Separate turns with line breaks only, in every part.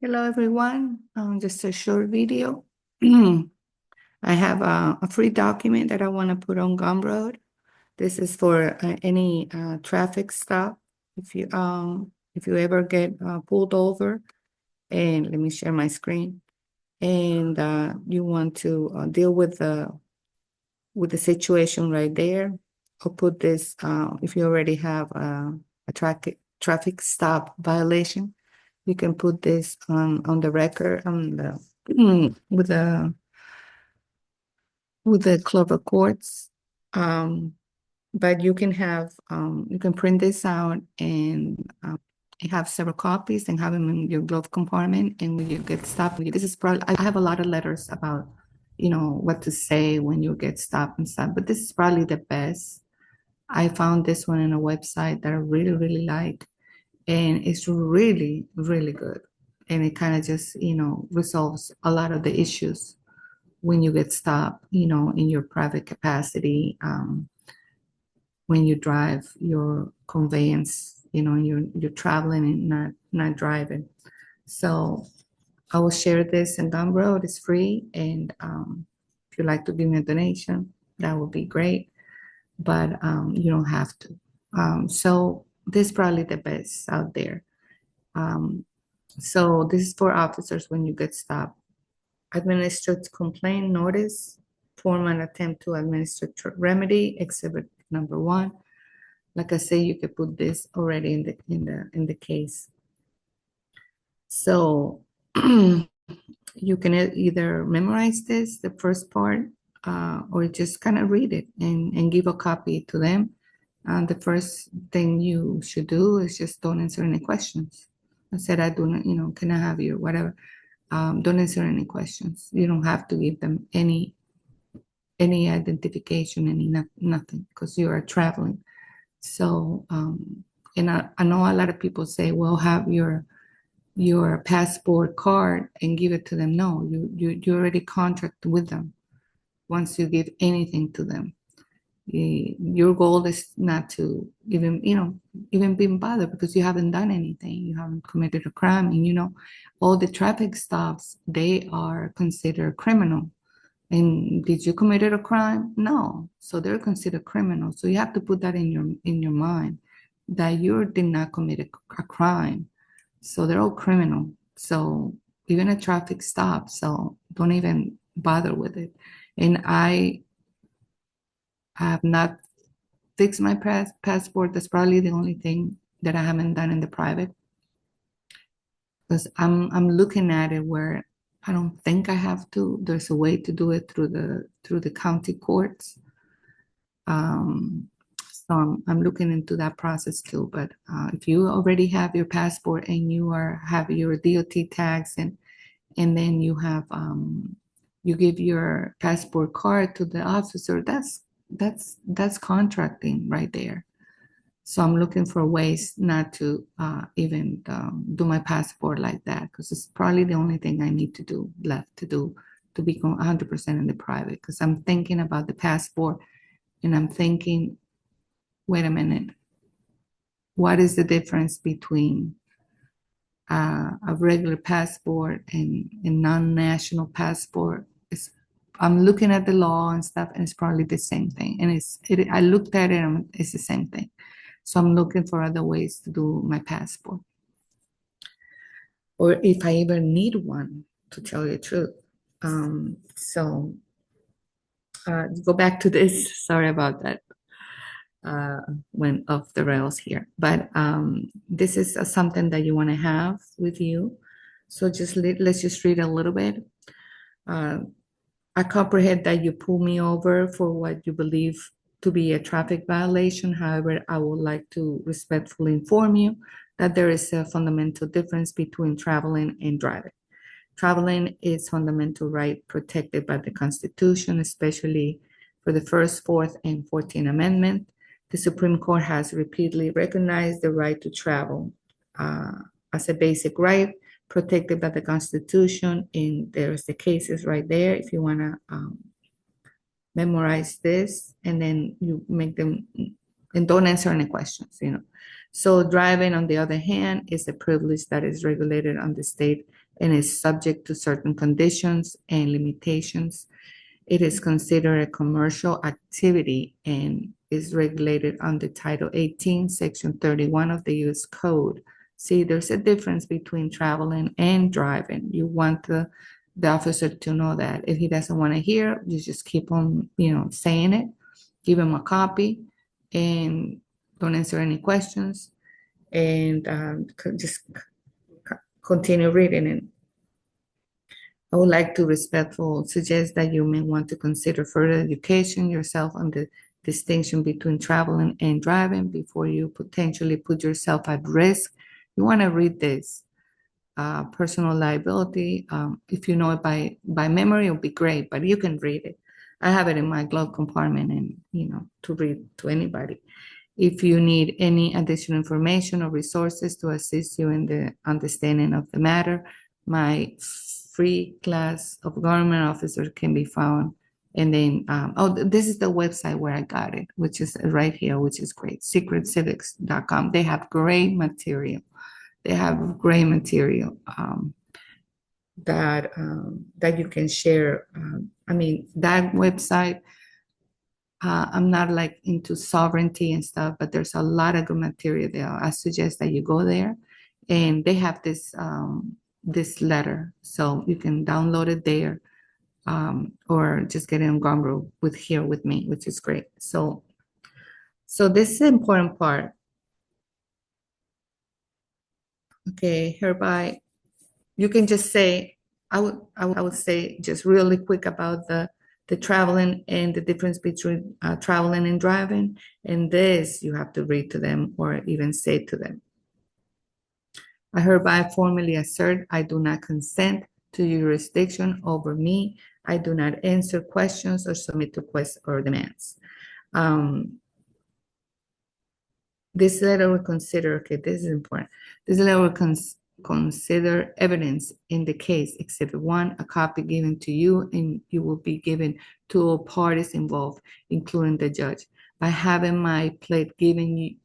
Hello, everyone. Just a short video. I have a free document that I want to put on GUMROAD. This is for any traffic stop. If you ever get pulled over, and let me share my screen, and you want to deal with the situation right there, or put this if you already have a traffic stop violation. You can put this on the record on the with the clover quartz. But you can have you can print this out and have several copies and have them in your glove compartment. And when you get stopped, this is probably I have a lot of letters about what to say when you get stopped and stuff. But this is probably the best. I found this one on a website that I really really like, and it's really really good, and it kind of just resolves a lot of the issues when you get stopped in your private capacity, when you drive your conveyance, you're traveling and not driving. So I will share this in GUMROAD. It's free, and if you'd like to give me a donation, that would be great, but you don't have to. So this is probably the best out there. So this is for officers when you get stopped. Administered complaint notice, form an attempt to administer remedy, exhibit number 1. Like I say, you could put this already in the case. So you can either memorize this, the first part, or just kind of read it and give a copy to them. The first thing you should do is just don't answer any questions. I said, I do not, can I have your whatever? Don't answer any questions. You don't have to give them any identification, nothing, because you are traveling. So, and I know a lot of people say, well, have your passport card and give it to them. No, you already contract with them once you give anything to them. Your goal is not to even be bothered, because you haven't done anything. You haven't committed a crime. And all the traffic stops, they are considered criminal. And did you committed a crime? No. So they're considered criminal. So you have to put that in your mind, that you did not commit a crime. So they're all criminal. So even a traffic stop. So don't even bother with it. And I have not fixed my passport. That's probably the only thing that I haven't done in the private, because I'm looking at it where I don't think I have to. There's a way to do it through the county courts. So I'm looking into that process too. But if you already have your passport and you have your DOT tags, and then you have you give your passport card to the officer, that's contracting right there. So I'm looking for ways not to even do my passport like that, because it's probably the only thing I need to do left to do to become 100% in the private. Because I'm thinking about the passport, and I'm thinking, wait a minute, what is the difference between a regular passport and a non-national passport? I'm looking at the law and stuff, and it's probably the same thing. And I looked at it, and it's the same thing. So I'm looking for other ways to do my passport, or if I even need one, to tell you the truth. So go back to this. Sorry about that. Went off the rails here, but this is something that you want to have with you. So let's just read a little bit. I comprehend that you pull me over for what you believe to be a traffic violation. However, I would like to respectfully inform you that there is a fundamental difference between traveling and driving. Traveling is fundamental right protected by the Constitution, especially for the First, Fourth, and 14th Amendment. The Supreme Court has repeatedly recognized the right to travel as a basic right protected by the Constitution, and there's the cases right there if you want to memorize this, and then you make them, and don't answer any questions. So driving, on the other hand, is a privilege that is regulated on the state and is subject to certain conditions and limitations. It is considered a commercial activity and is regulated under Title 18, Section 31 of the U.S. Code. See, there's a difference between traveling and driving. You want the officer to know that. If he doesn't want to hear, you just keep on, saying it. Give him a copy and don't answer any questions, and just continue reading it. I would like to respectfully suggest that you may want to consider further education yourself on the distinction between traveling and driving before you potentially put yourself at risk. You want to read this. Personal liability. If you know it by memory, it'll be great, but you can read it. I have it in my glove compartment, and to read to anybody. If you need any additional information or resources to assist you in the understanding of the matter, my free class of government officers can be found. And then, this is the website where I got it, which is right here, which is great, secretcivics.com. They have great material. They have great material that you can share. That website, I'm not like into sovereignty and stuff, but there's a lot of good material there. I suggest that you go there, and they have this letter, so you can download it there, or just get it on GUMROAD with me, which is great. So this is the important part. Okay, hereby, you can just say, I would say just really quick about the traveling and the difference between traveling and driving. And this you have to read to them or even say to them. I hereby formally assert I do not consent to jurisdiction over me. I do not answer questions or submit requests or demands. This letter will consider, okay, this is important. This letter will consider evidence in the case, Exhibit 1, a copy given to you, and you will be given to all parties involved, including the judge. By having my plate given you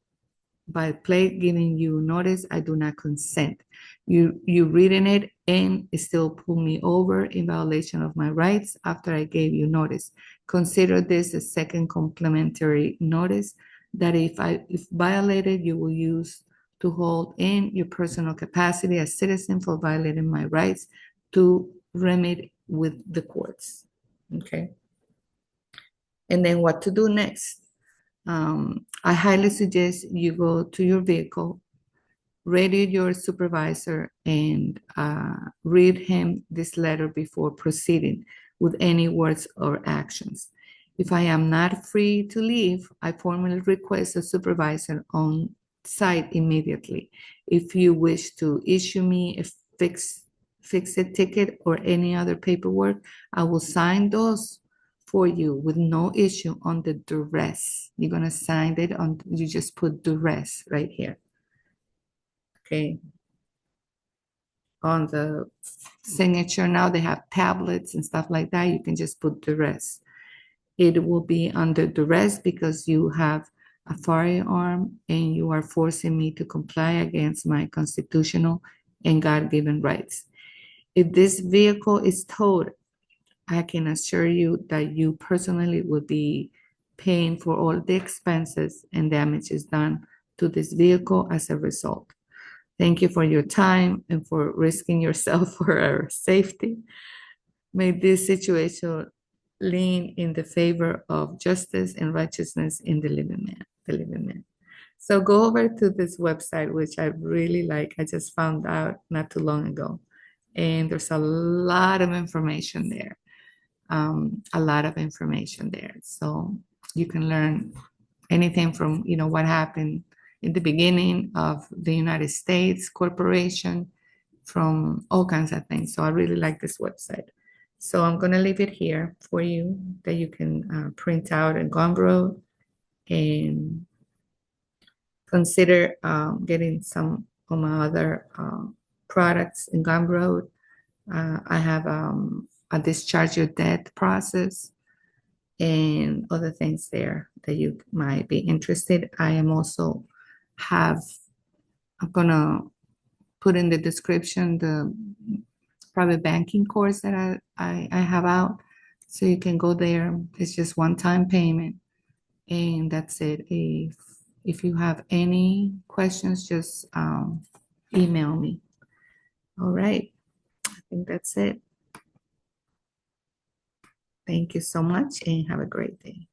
notice, I do not consent. You reading it and still pull me over in violation of my rights after I gave you notice. Consider this a second complimentary notice that if violated, you will use to hold in your personal capacity as citizen for violating my rights to remedy with the courts. Okay. And then what to do next? I highly suggest you go to your vehicle, radio your supervisor, and read him this letter before proceeding with any words or actions. If I am not free to leave, I formally request a supervisor on site immediately. If you wish to issue me a fixed ticket or any other paperwork, I will sign those for you with no issue on the duress. You're going to sign it on, you just put duress right here. Okay. On the signature, now they have tablets and stuff like that. You can just put duress. It will be under duress because you have a firearm and you are forcing me to comply against my constitutional and God-given rights. If this vehicle is towed, I can assure you that you personally will be paying for all the expenses and damages done to this vehicle as a result. Thank you for your time and for risking yourself for our safety. May this situation lean in the favor of justice and righteousness in the living man. So go over to this website, which I really like. I just found out not too long ago. And there's a lot of information there. So you can learn anything from, what happened in the beginning of the United States corporation, from all kinds of things. So I really like this website. So I'm going to leave it here for you that you can print out and GUMROAD and consider getting some of my other products in GUMROAD. I have a discharge your debt process and other things there that you might be interested. I am also I'm gonna put in the description the private banking course that I have out. So you can go there. It's just one-time payment. And that's it. If you have any questions, just email me. All right. I think that's it. Thank you so much and have a great day.